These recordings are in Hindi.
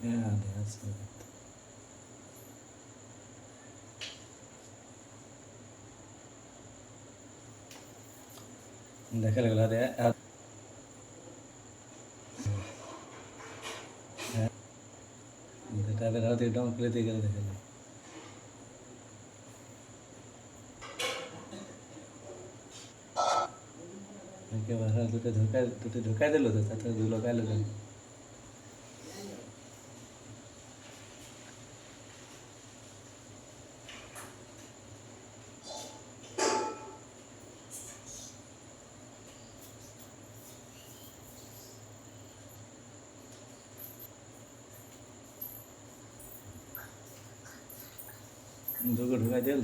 Ja, det är så rätt. देखा लगला दे তাহলে রাতে ডাউন করে দিয়ে গেলে দেখে के बाहर दुटे धोखा दिलो तो साथ दु लगा लो दो को धोखा दिल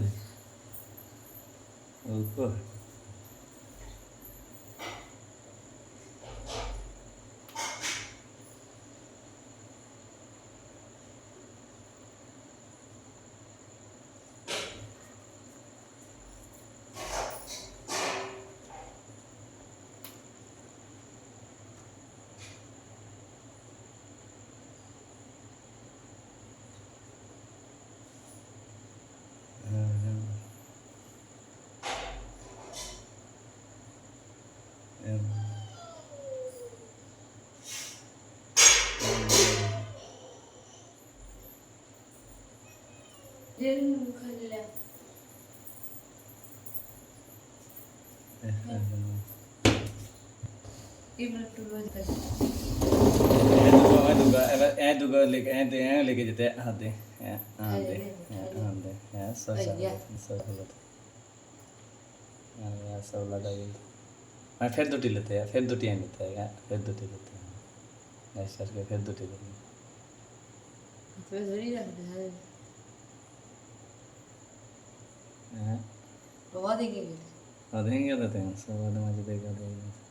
ऊपर लेके जाते आते आते आते सब लगा मैं फिर दुटी लेते हैं फिर दुटियाँ लेते हैं फिर दुटी लेते हैं ऐसे करके फिर दुटी लेते हैं देंगे देते हैं सब मजे देगा देगा